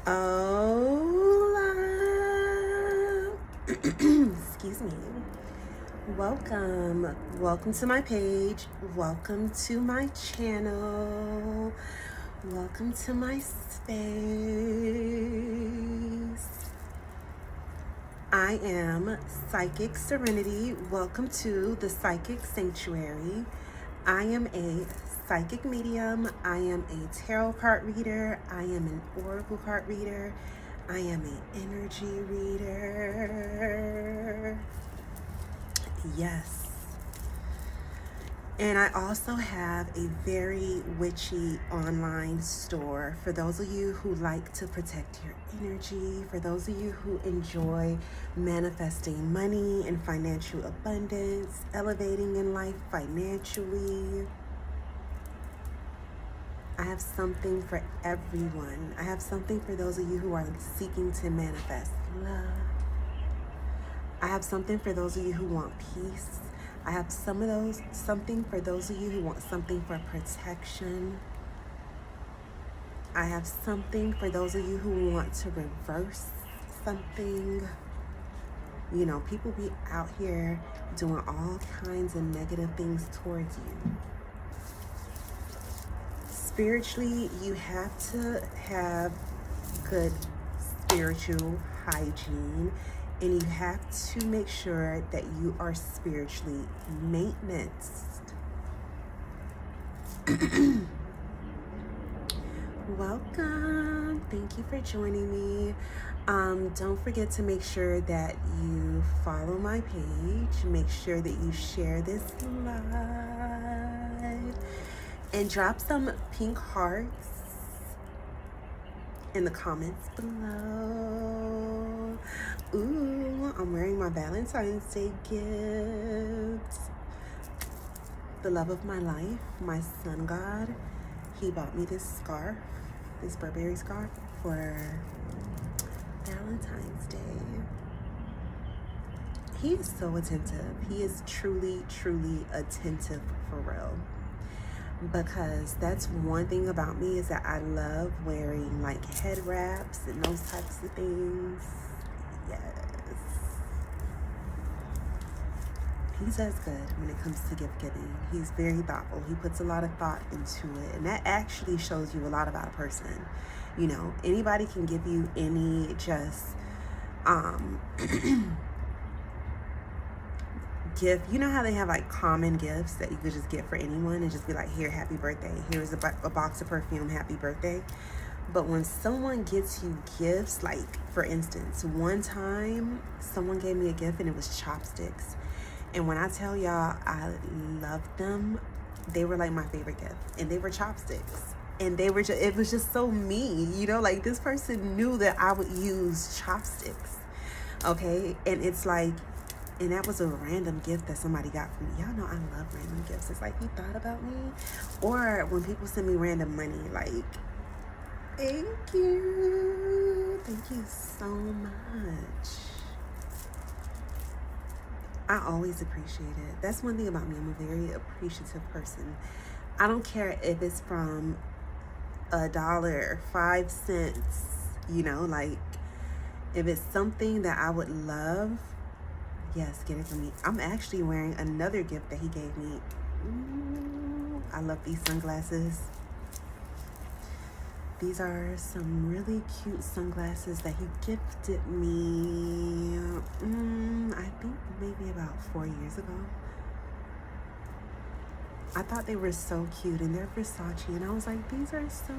Hola. Excuse me. Welcome to my page. Welcome to my channel. Welcome to my space. I am Psychic Serenity. Welcome to the Psychic Sanctuary. I am a psychic medium. I am a tarot card reader. I am an oracle card reader. I am an energy reader. Yes. And I also have a very witchy online store for those of you who like to protect your energy, for those of you who enjoy manifesting money and financial abundance, elevating in life financially. I have something for everyone. I have something for those of you who are seeking to manifest love. I have something for those of you who want peace. I have something for those of you who want something for protection. I have something for those of you who want to reverse something. You know, people be out here doing all kinds of negative things towards you. Spiritually, you have to have good spiritual hygiene, and you have to make sure that you are spiritually maintained. Welcome. Thank you for joining me. Don't forget to make sure that you follow my page. Make sure that you share this live. And drop some pink hearts in the comments below. Ooh, I'm wearing my Valentine's Day gift. The love of my life, my sun god, he bought me this scarf, this Burberry scarf for Valentine's Day. He is so attentive. He is truly, truly attentive for real. Because that's one thing about me, is that I love wearing like head wraps and those types of things. Yes. He does good when it comes to gift giving. He's very thoughtful. He puts a lot of thought into it. And that actually shows you a lot about a person. You know, anybody can give you any just gift. You know how they have like common gifts that you could just get for anyone and just be like, here, happy birthday. Here's a box of perfume, happy birthday. But when someone gets you gifts, like for instance, one time someone gave me a gift and it was chopsticks. And when I tell y'all I loved them, they were like my favorite gift. And they were chopsticks. And they were just, it was just so me, you know, like this person knew that I would use chopsticks. Okay. And it's like, and that was a random gift that somebody got from me. Y'all know I love random gifts. It's like, you thought about me? Or when people send me random money, like, thank you. Thank you so much. I always appreciate it. That's one thing about me. I'm a very appreciative person. I don't care if it's from $1, 5 cents, you know, like if it's something that I would love, yes, get it from me. I'm actually wearing another gift that he gave me. Ooh, I love these sunglasses. These are some really cute sunglasses that he gifted me, I think maybe about 4 years ago. I thought they were so cute, and they're Versace, and I was like, these are so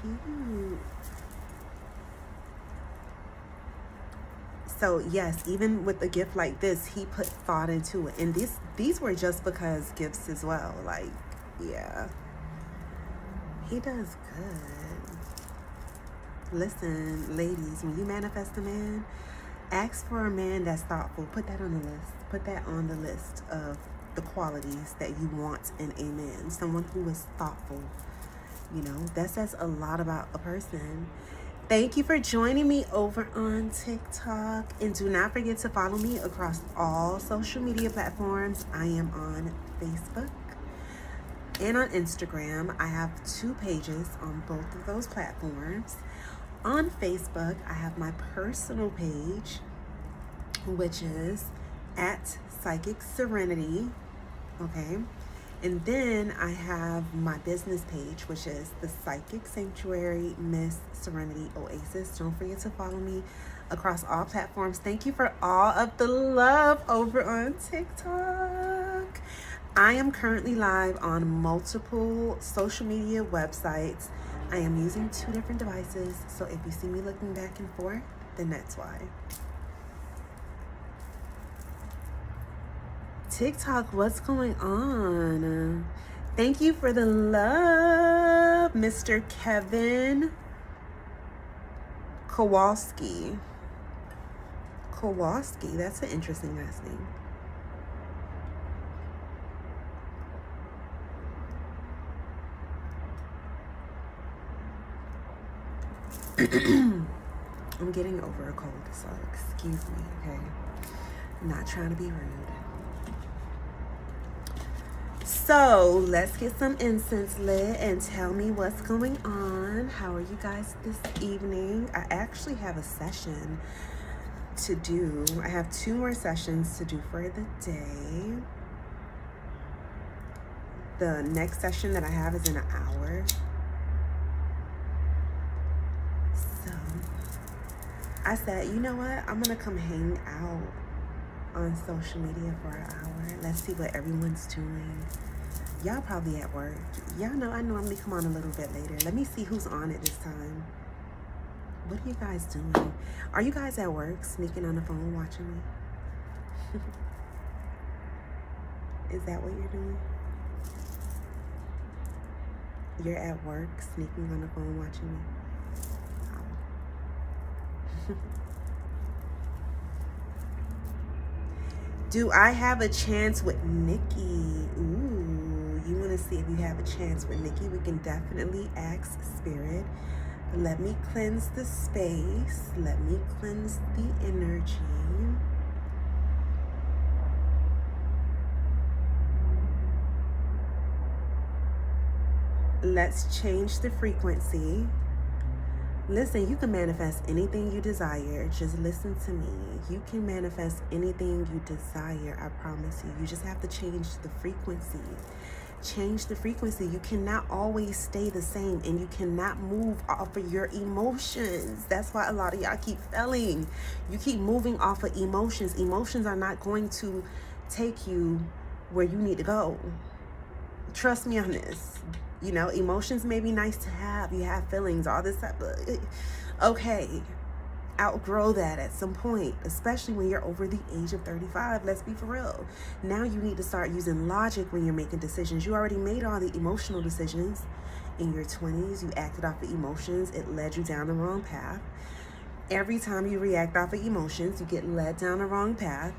cute. So yes, even with a gift like this, he put thought into it. And these were just because gifts as well. Like, yeah. He does good. Listen, ladies, when you manifest a man, ask for a man that's thoughtful. Put that on the list. Put that on the list of the qualities that you want in a man. Someone who is thoughtful. You know, that says a lot about a person. Thank you for joining me over on TikTok. And do not forget to follow me across all social media platforms. I am on Facebook and on Instagram. I have 2 pages on both of those platforms. On Facebook, I have my personal page, which is at Psychic Serenity. Okay. And then I have my business page, which is the Psychic Sanctuary Miss Serenity Oasis. Don't forget to follow me across all platforms. Thank you for all of the love over on TikTok. I am currently live on multiple social media websites. I am using 2 different devices, so if you see me looking back and forth, then that's why. TikTok, what's going on? Thank you for the love, Mr. Kevin Kowalski. Kowalski, that's an interesting last name. I'm getting over a cold, so excuse me, okay? I'm not trying to be rude. So let's get some incense lit and tell me what's going on. How are you guys this evening? I actually have a session to do. I have 2 more sessions to do for the day. The next session that I have is in an hour. So I said, you know what? I'm gonna come hang out on social media for an hour. Let's see what everyone's doing. Y'all probably at work. Y'all know I normally come on a little bit later. Let me see who's on it this time. What are you guys doing? Are you guys at work sneaking on the phone watching me? Is that what you're doing? You're at work sneaking on the phone watching me? Oh. Do I have a chance with Nikki? Ooh, you want to see if you have a chance with Nikki? We can definitely ask Spirit. Let me cleanse the space. Let me cleanse the energy. Let's change the frequency. Listen, you can manifest anything you desire. Just listen to me. You can manifest anything you desire, I promise you. You just have to change the frequency. Change the frequency. You cannot always stay the same, and you cannot move off of your emotions. That's why a lot of y'all keep failing. You keep moving off of emotions. Emotions are not going to take you where you need to go. Trust me on this. You know, emotions may be nice to have. You have feelings, all this stuff. Okay, outgrow that at some point, especially when you're over the age of 35. Let's be for real. Now you need to start using logic when you're making decisions. You already made all the emotional decisions in your 20s. You acted off of emotions. It led you down the wrong path. Every time you react off of emotions, you get led down the wrong path.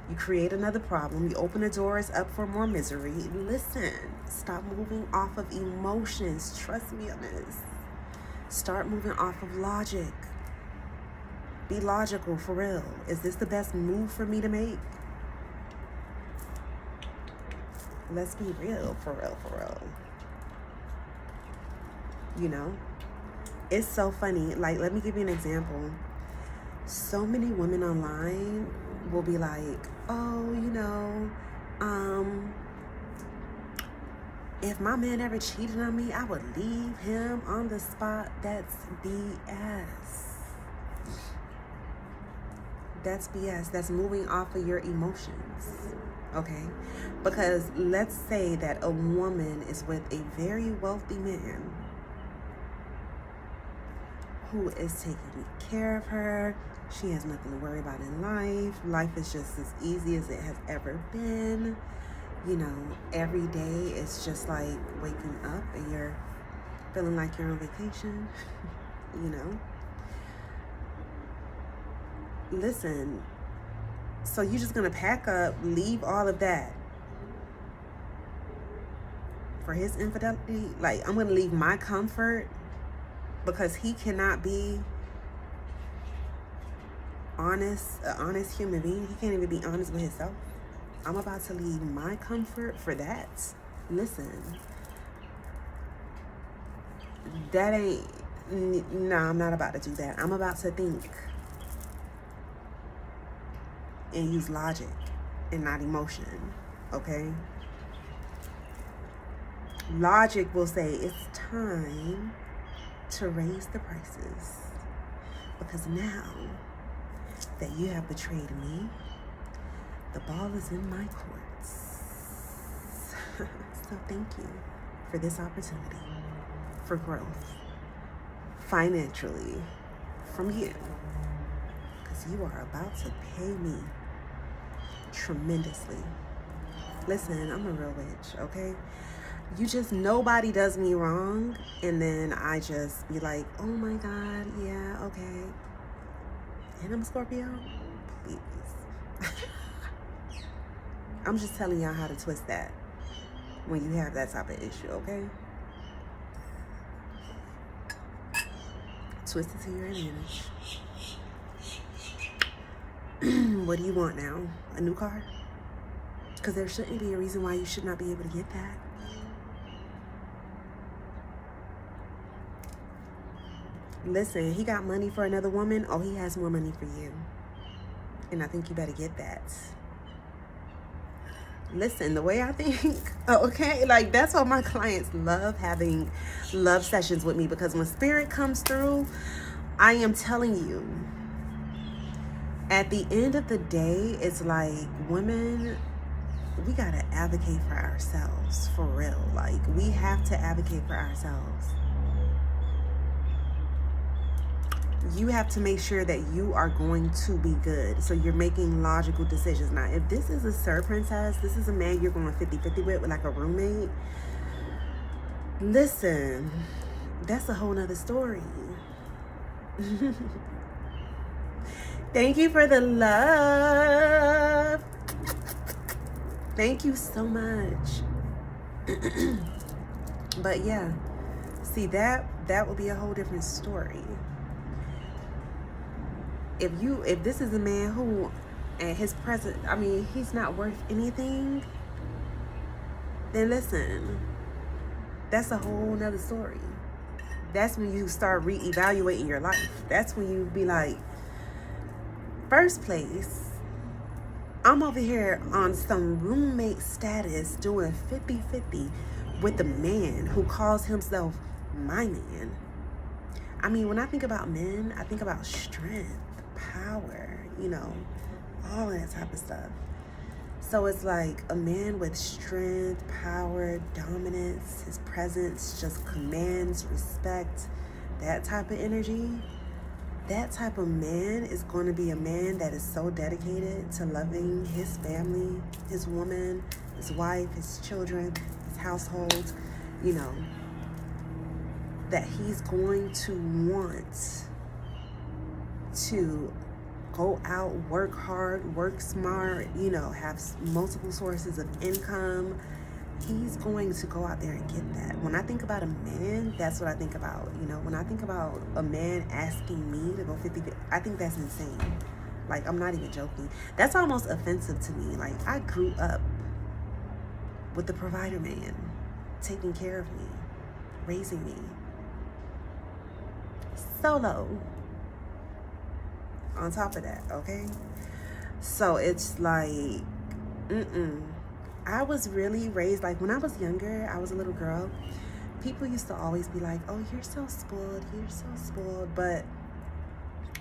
You create another problem. You open the doors up for more misery. Listen, stop moving off of emotions. Trust me on this. Start moving off of logic. Be logical, for real. Is this the best move for me to make? Let's be real, for real, for real. You know? It's so funny. Like, let me give you an example. So many women online will be like, oh, you know, if my man ever cheated on me, I would leave him on the spot. That's BS. That's BS. That's moving off of your emotions. Okay? Because let's say that a woman is with a very wealthy man who is taking care of her. She has nothing to worry about in life. Life is just as easy as it has ever been. You know, every day it's just like waking up and you're feeling like you're on vacation. You know? Listen, so you're just gonna pack up, leave all of that for his infidelity? Like, I'm gonna leave my comfort because he cannot be honest, an honest human being. He can't even be honest with himself. I'm about to leave my comfort for that. Listen, that ain't No, I'm not about to do that. I'm about to think and use logic and not emotion, okay? Logic will say it's time to raise the prices because now that you have betrayed me, the ball is in my courts. So thank you for this opportunity for growth financially from you, because you are about to pay me tremendously. Listen, I'm a real witch, okay? Nobody does me wrong, and then I just be like, oh my God, yeah, okay. And I'm a Scorpio? Please. I'm just telling y'all how to twist that when you have that type of issue, okay? Twist it to your advantage. What do you want now? A new car? Because there shouldn't be a reason why you should not be able to get that. Listen, he got money for another woman. Oh, he has more money for you. And I think you better get that. Listen, the way I think, okay, like that's why my clients love having love sessions with me, because when spirit comes through, I am telling you, at the end of the day, it's like women, we gotta advocate for ourselves, for real. Like, we have to advocate for ourselves. You have to make sure that you are going to be good. So you're making logical decisions. Now, if this is a Sir Princess, this is a man you're going 50-50 with like a roommate. Listen, that's a whole nother story. Thank you for the love. Thank you so much. But yeah, see, that would be a whole different story. If this is a man who, and his present, I mean, he's not worth anything, then listen, that's a whole nother story. That's when you start reevaluating your life. That's when you be like, first place, I'm over here on some roommate status doing 50-50 with the man who calls himself my man. I mean, when I think about men, I think about strength, power, you know, all that type of stuff. So it's like a man with strength, power, dominance, his presence just commands respect, that type of energy. That type of man is going to be a man that is so dedicated to loving his family, his woman, his wife, his children, his household, you know, that he's going to want to go out, work hard, work smart, you know, have multiple sources of income. He's going to go out there and get that. When I think about a man, that's what I think about. You know, when I think about a man asking me to go 50-50, I think that's insane. Like, I'm not even joking. That's almost offensive to me. Like, I grew up with the provider man taking care of me, raising me. Solo. On top of that, okay? So it's like, I was really raised, like when I was younger, I was a little girl, people used to always be like, oh, you're so spoiled, but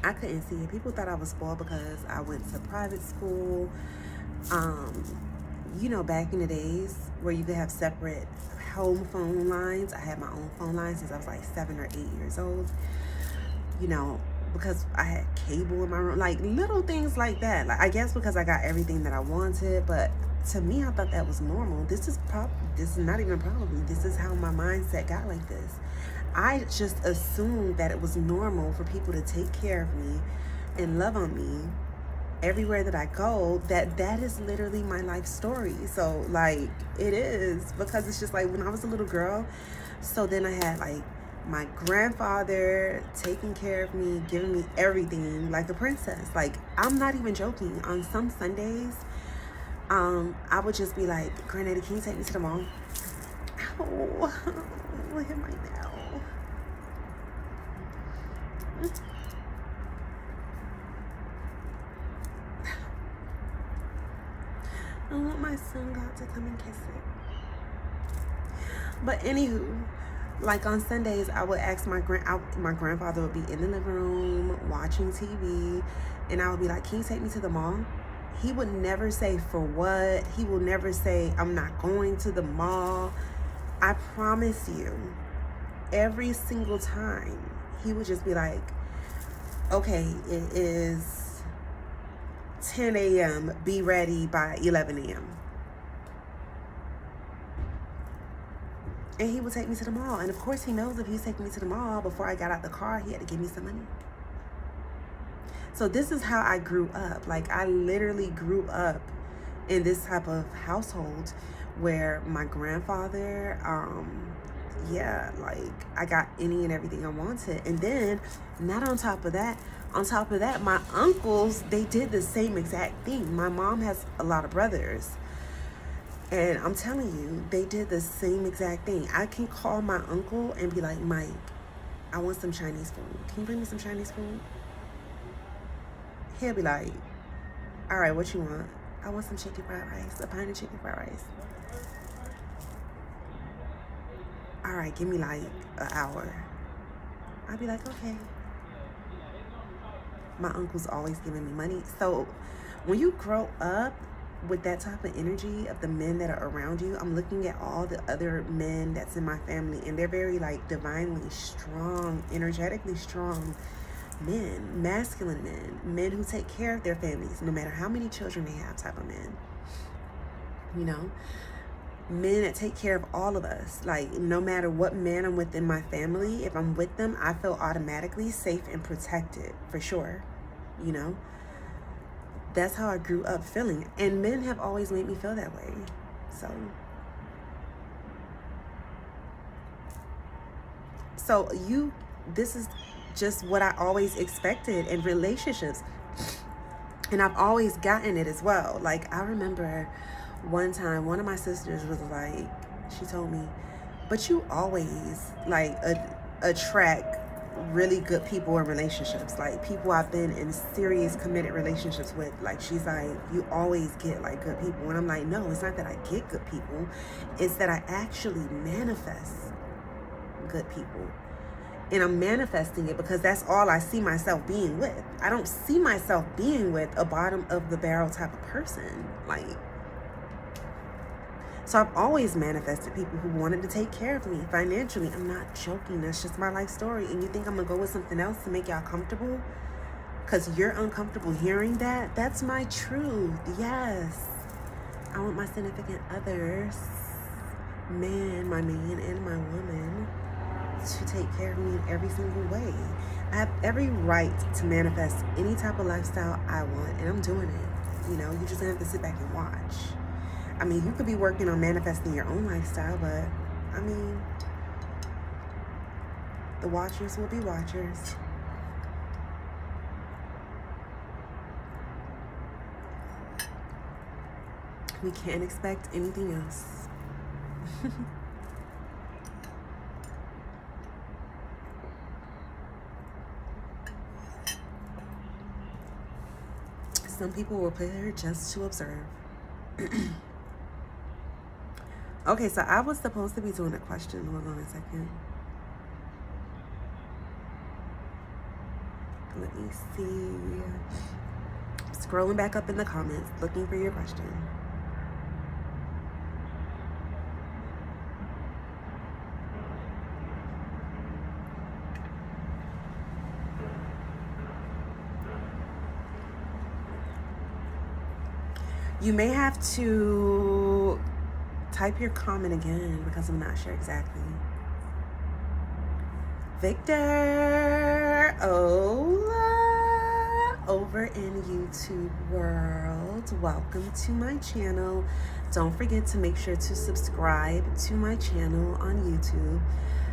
I couldn't see it. People thought I was spoiled because I went to private school. You know, back in the days where you could have separate home phone lines, I had my own phone line since I was like 7 or 8 years old, you know, because I had cable in my room, like little things like that. Like, I guess because I got everything that I wanted, but to me, I thought that was normal. This is not even probably, this is how my mindset got like this. I just assumed that it was normal for people to take care of me and love on me everywhere that I go, that is literally my life story. So like, it is, because it's just like when I was a little girl, so then I had like my grandfather taking care of me, giving me everything like a princess. Like, I'm not even joking. On some Sundays, I would just be like, Granddaddy, can you take me to the mall? Ow, look at my nail. I want my son God to come and kiss it. But anywho, like on Sundays, I would ask my grandfather would be in the living room watching TV, and I would be like, "Can you take me to the mall?" He would never say for what. He will never say, "I'm not going to the mall." I promise you, every single time, he would just be like, "Okay, it is 10 a.m. Be ready by 11 a.m. And he would take me to the mall. And of course, he knows if he's taking me to the mall, before I got out the car, he had to give me some money. So this is how I grew up. Like, I literally grew up in this type of household where my grandfather, like, I got any and everything I wanted. And then, not on top of that, my uncles, they did the same exact thing. My mom has a lot of brothers. And I'm telling you, they did the same exact thing. I can call my uncle and be like, "Mike, I want some Chinese food. Can you bring me some Chinese food?" He'll be like, "All right, what you want?" "I want some chicken fried rice, a pint of chicken fried rice." "All right, give me like an hour." I'll be like, "Okay." My uncle's always giving me money. So when you grow up with that type of energy of the men that are around you, I'm looking at all the other men that's in my family, and they're very like divinely strong, energetically strong men, masculine men who take care of their families no matter how many children they have, type of men. You know, men that take care of all of us. Like, no matter what man I'm with in my family, if I'm with them, I feel automatically safe and protected, for sure. You know, that's how I grew up feeling. And men have always made me feel that way. So this is just what I always expected in relationships. And I've always gotten it as well. Like, I remember one time, one of my sisters was like, she told me, "But you always like attract really good people in relationships, like people I've been in serious committed relationships with." Like, she's like, "You always get like good people." And I'm like, "No, it's not that I get good people, it's that I actually manifest good people. And I'm manifesting it because that's all I see myself being with. I don't see myself being with a bottom of the barrel type of person. Like, so I've always manifested people who wanted to take care of me financially. I'm not joking. That's just my life story. And you think I'm going to go with something else to make y'all comfortable because you're uncomfortable hearing that? That's my truth. Yes. I want my significant others, man, my man and my woman, to take care of me in every single way. I have every right to manifest any type of lifestyle I want, and I'm doing it. You know, you just have to sit back and watch. I mean, you could be working on manifesting your own lifestyle, but I mean, the watchers will be watchers. We can't expect anything else. Some people will put her just to observe. Okay, so I was supposed to be doing a question. Hold on a second. Let me see. Scrolling back up in the comments, looking for your question. You may have to type your comment again because I'm not sure exactly. Victor Ola over in YouTube world. Welcome to my channel. Don't forget to make sure to subscribe to my channel on YouTube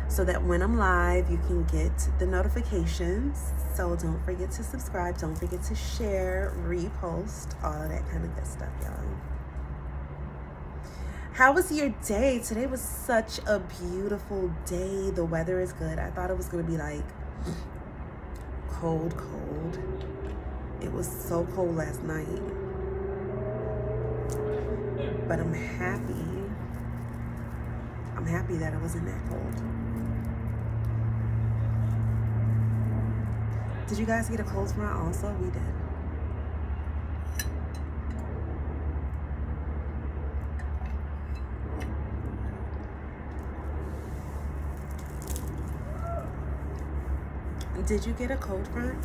so that when I'm live, you can get the notifications. So don't forget to subscribe. Don't forget to share, repost, all of that kind of good stuff, y'all. How was your day? Today was such a beautiful day. The weather is good. I thought it was going to be like cold. It was so cold last night. But I'm happy. I'm happy that it wasn't that cold. Did you guys get a cold front also? We did. Did you get a cold front?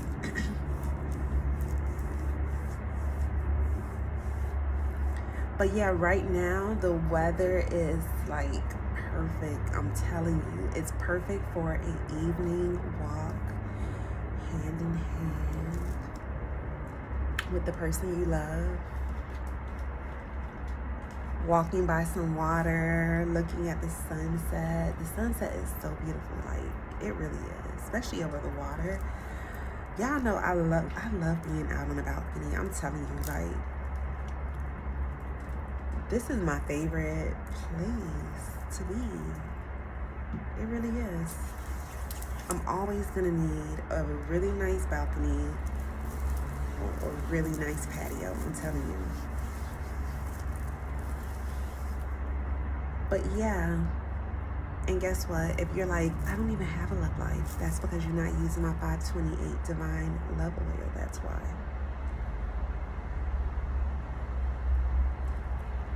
But yeah, right now the weather is like perfect. I'm telling you, it's perfect for an evening walk, hand in hand, with the person you love. Walking by some water, looking at the sunset. The sunset is so beautiful, like it really is, especially over the water. Y'all know I love being out on the balcony. I'm telling you, like, this is my favorite place to be. It really is. I'm always gonna need a really nice balcony or a really nice patio, I'm telling you. But yeah, and guess what? If you're like, I don't even have a love life, that's because you're not using my 528 divine love oil. That's why.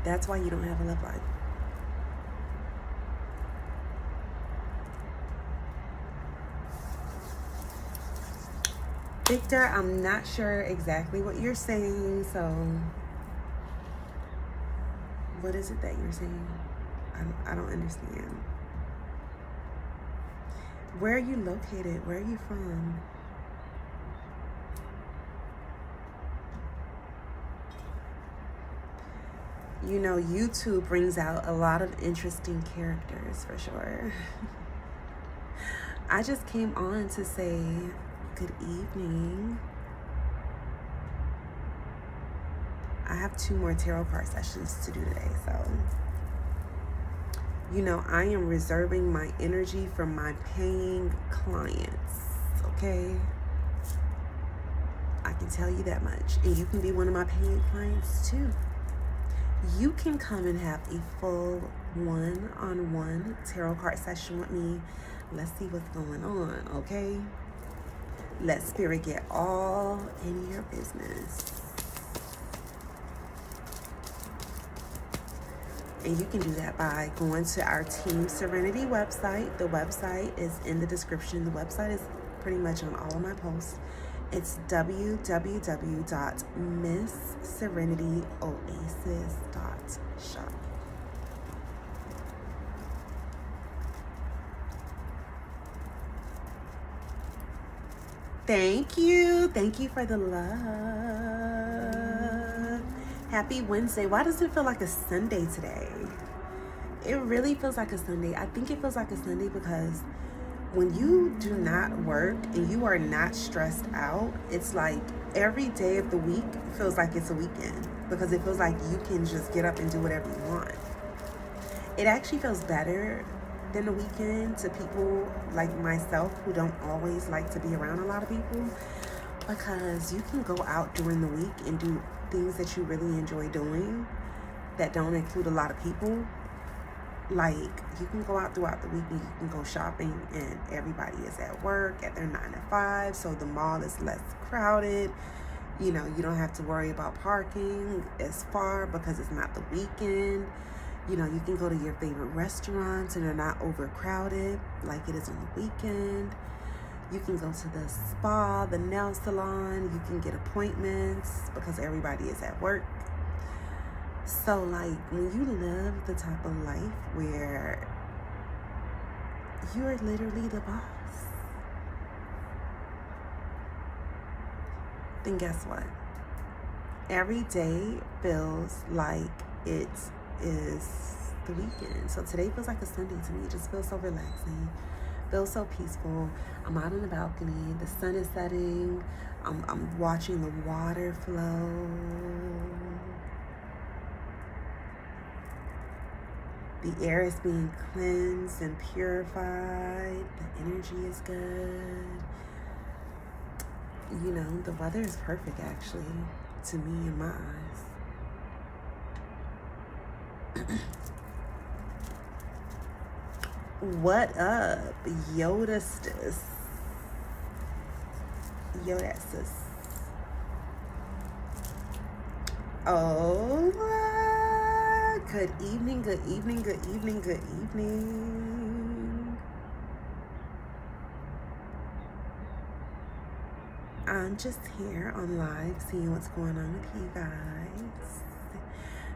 That's why you don't have a love life. Victor, I'm not sure exactly what you're saying, so what is it that you're saying? I don't understand. Where are you located? Where are you from? You know, YouTube brings out a lot of interesting characters for sure. I just came on to say good evening. I have 2 more tarot card sessions to do today, so you know, I am reserving my energy for my paying clients, okay? I can tell you that much. And you can be one of my paying clients too. You can come and have a full one-on-one tarot card session with me. Let's see what's going on, okay? Let Spirit get all in your business. And you can do that by going to our Team Serenity website. The website is in the description. The website is pretty much on all of my posts. It's www.MissSerenityOasis.shop. Thank you. Thank you for the love. Happy Wednesday. Why does it feel like a Sunday today? It really feels like a Sunday. I think it feels like a Sunday because when you do not work and you are not stressed out, it's like every day of the week feels like it's a weekend because it feels like you can just get up and do whatever you want. It actually feels better than the weekend to people like myself who don't always like to be around a lot of people, because you can go out during the week and do things that you really enjoy doing that don't include a lot of people. Like, you can go out throughout the week and you can go shopping and everybody is at work at their 9 to 5, so the mall is less crowded. You know, you don't have to worry about parking as far because it's not the weekend. You know, you can go to your favorite restaurants and they're not overcrowded like it is on the weekend. You can go to the spa, the nail salon. You can get appointments because everybody is at work. So, like, when you live the type of life where you are literally the boss, then guess what? Every day feels like it is the weekend. So today feels like a Sunday to me. It just feels so relaxing. Feels so peaceful. I'm out on the balcony. The sun is setting. I'm watching the water flow. The air is being cleansed and purified. The energy is good. You know, the weather is perfect, actually, to me in my eyes. What up, Yoda sis? Yoda sis. Oh, good evening, good evening, good evening, good evening. I'm just here on live, seeing what's going on with you guys.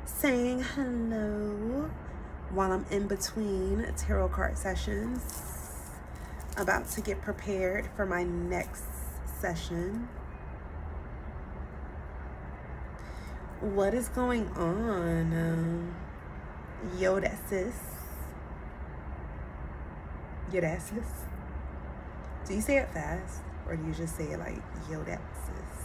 Saying hello while I'm in between tarot card sessions. About to get prepared for my next session. What is going on? Yoda sis. Yoda sis. Do you say it fast? Or do you just say it like Yoda sis?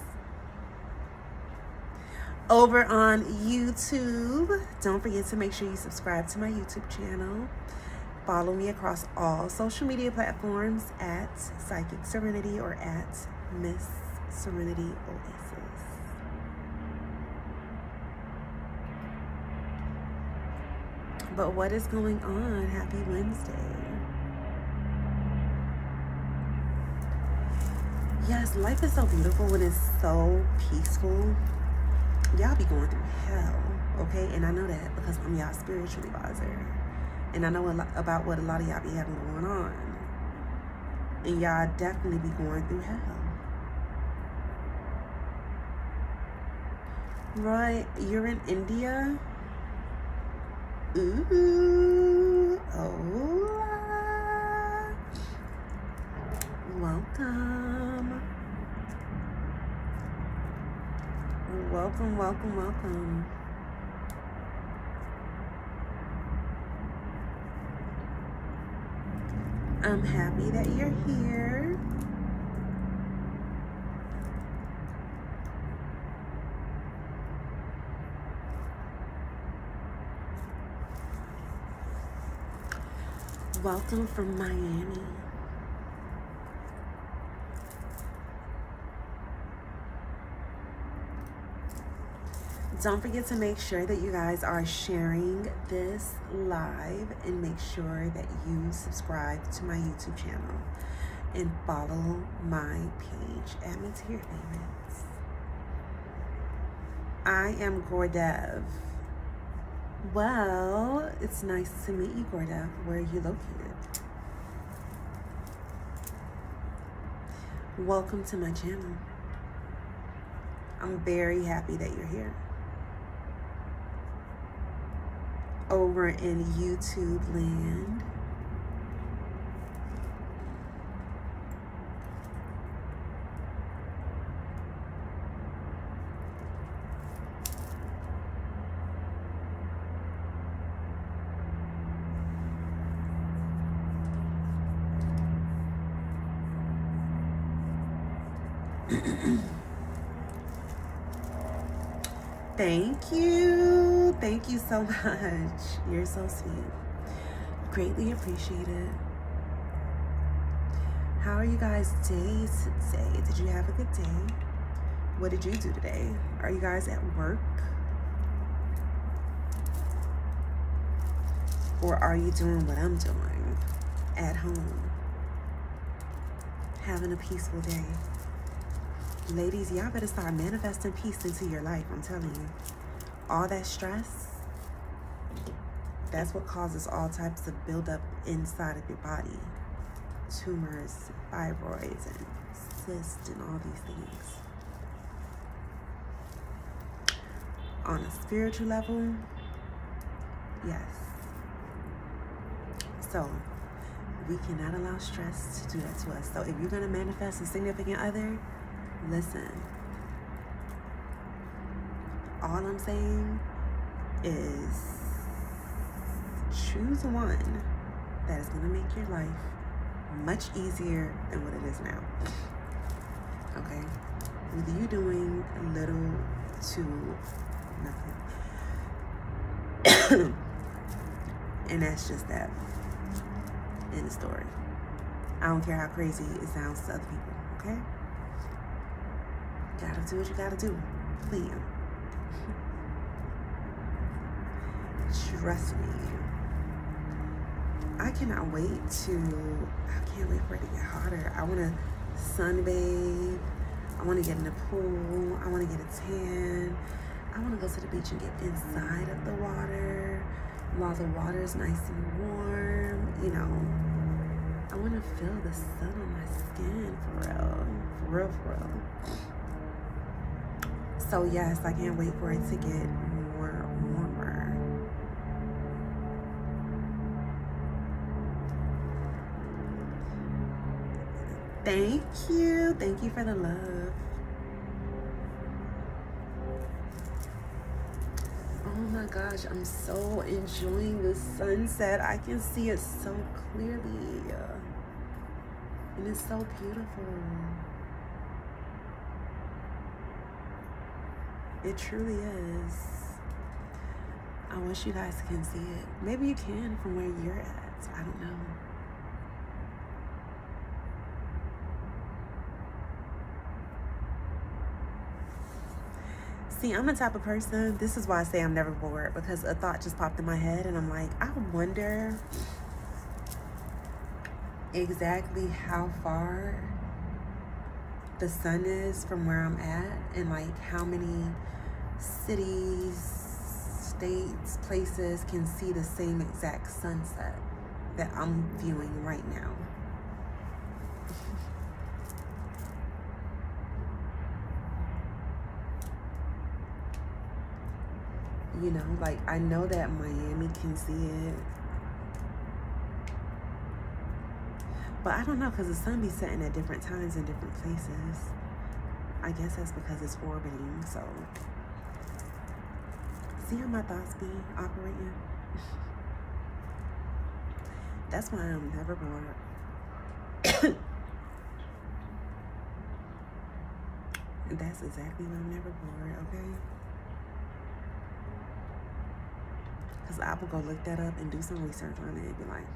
Over on YouTube, don't forget to make sure you subscribe to my YouTube channel. Follow me across all social media platforms at Psychic Serenity or at Miss Serenity Oasis. But what is going on? Happy Wednesday. Yes, life is so beautiful when it's so peaceful. Y'all be going through hell, okay? And I know that because I'm y'all spiritual advisor. And I know a lot about what a lot of y'all be having going on. And y'all definitely be going through hell. Right, you're in India? Ooh, oh, welcome. Welcome, welcome, welcome. I'm happy that you're here. Welcome from Miami. Don't forget to make sure that you guys are sharing this live and make sure that you subscribe to my YouTube channel and follow my page. Add me to your favorites. I am Gordev. Well, it's nice to meet you, Gordev. Where are you located? Welcome to my channel. I'm very happy that you're here. Over in YouTube land. Thank you. Thank you so much. You're so sweet. Greatly appreciate it. How are you guys' days today? Did you have a good day? What did you do today? Are you guys at work? Or are you doing what I'm doing? At home. Having a peaceful day. Ladies, y'all better start manifesting peace into your life, I'm telling you. All that stress, that's what causes all types of buildup inside of your body. Tumors, fibroids, and cysts, and all these things. On a spiritual level, yes. So, we cannot allow stress to do that to us. So if you're going to manifest a significant other, listen, all I'm saying is choose one that is going to make your life much easier than what it is now. Okay? With you doing little to nothing. And that's just that. End of story. I don't care how crazy it sounds to other people, okay? gotta do what you gotta do. Please. Trust me. I can't wait for it to get hotter. I want to sunbathe. I want to get in the pool. I want to get a tan. I want to go to the beach and get inside of the water while the water is nice and warm. You know, I want to feel the sun on my skin for real. For real, for real. So yes, I can't wait for it to get more warmer. Thank you. Thank you for the love. Oh my gosh, I'm so enjoying the sunset. I can see it so clearly. And it's so beautiful. It truly is. I wish you guys can see it. Maybe you can from where you're at. I don't know. See, I'm the type of person, this is why I say I'm never bored, because a thought just popped in my head and I'm like, I wonder exactly how far the sun is from where I'm at, and like how many cities, states, places can see the same exact sunset that I'm viewing right now. You know, like I know that Miami can see it, but I don't know, because the sun be setting at different times in different places. I guess that's because it's orbiting. So see how my thoughts be operating? That's why I'm never bored. That's exactly why I'm never bored, okay? Because I will go look that up and do some research on it and be like,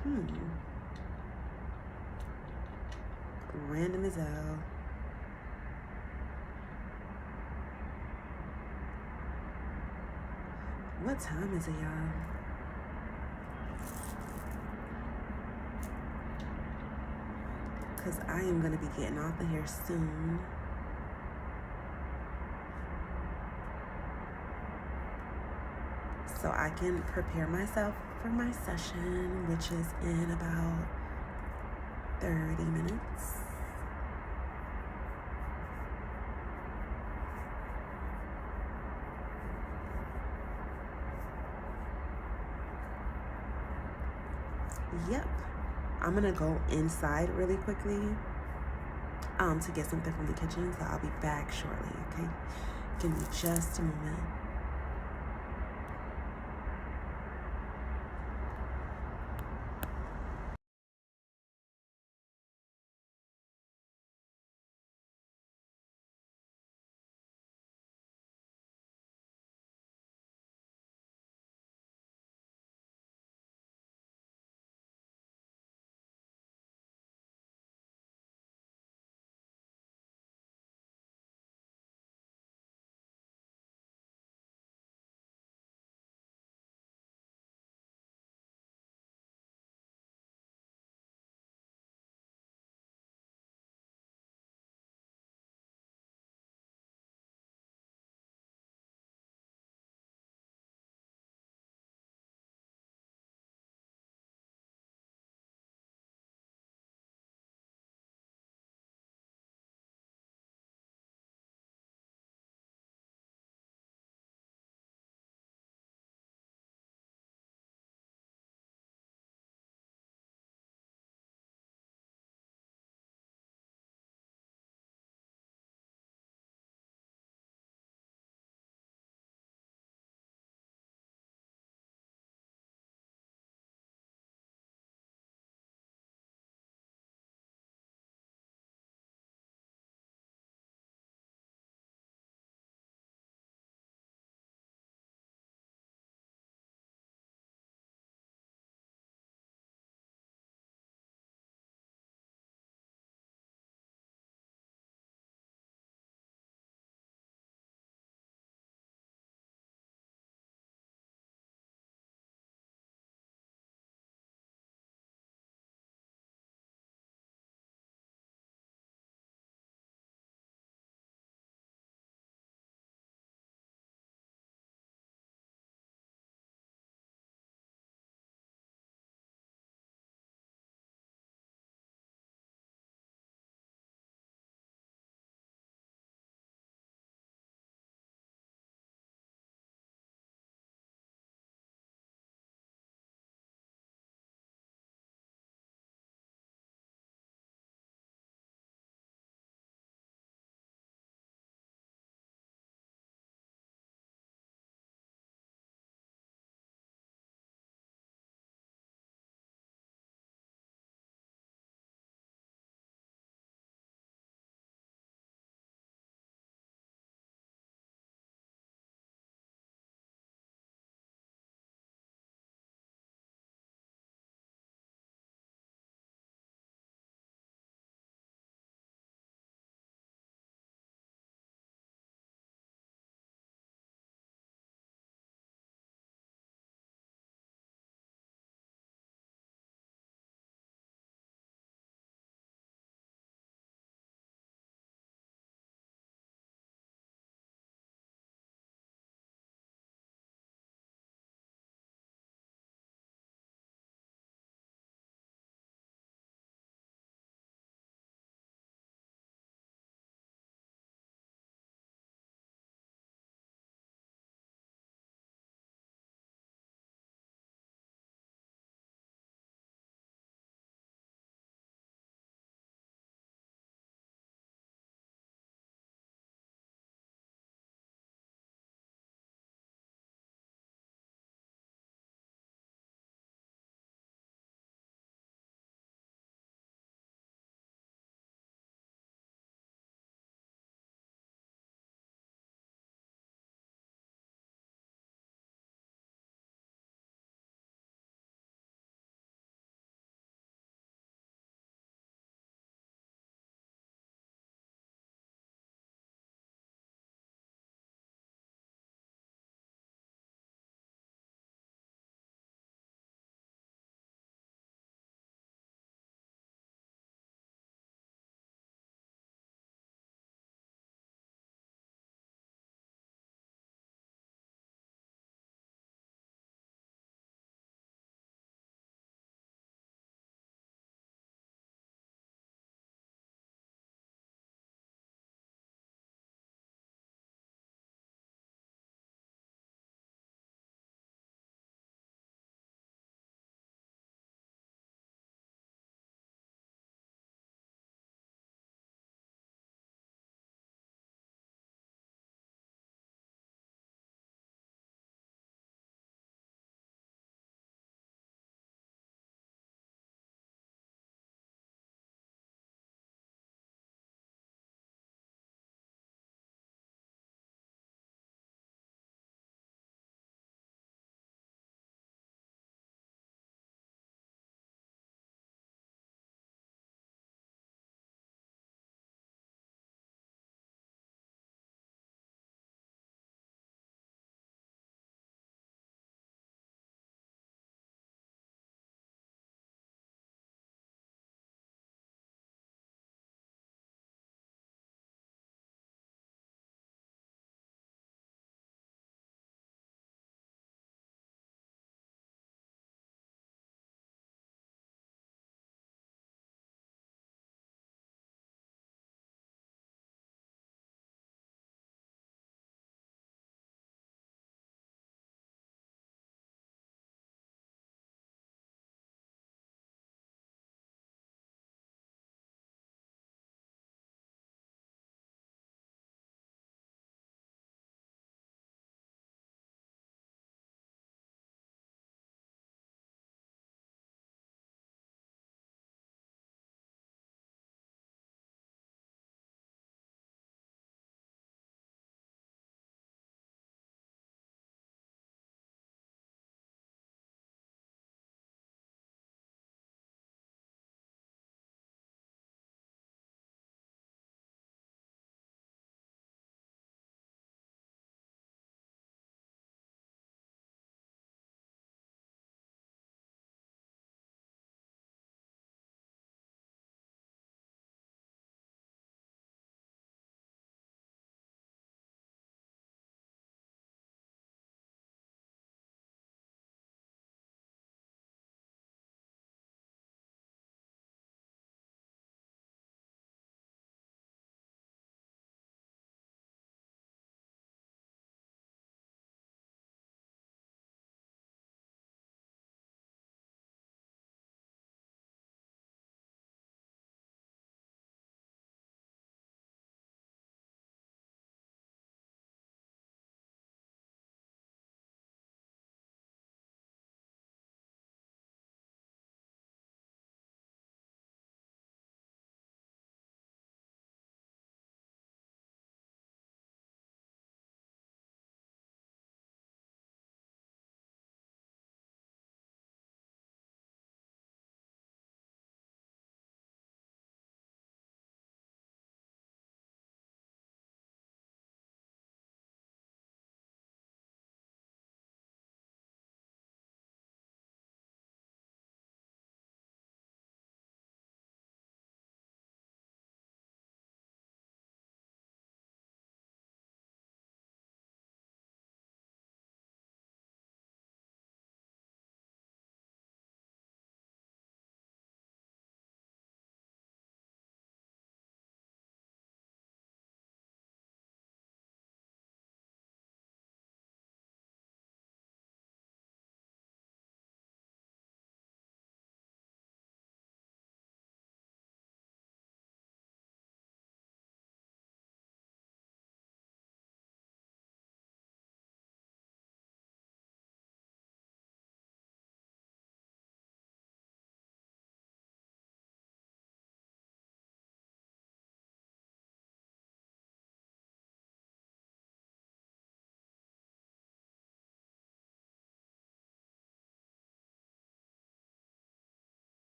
random as hell. What time is it, y'all? Because I am going to be getting off of here soon. So I can prepare myself for my session, which is in about 30 minutes. Yep. I'm gonna go inside really quickly to get something from the kitchen, so I'll be back shortly, okay? Give me just a moment.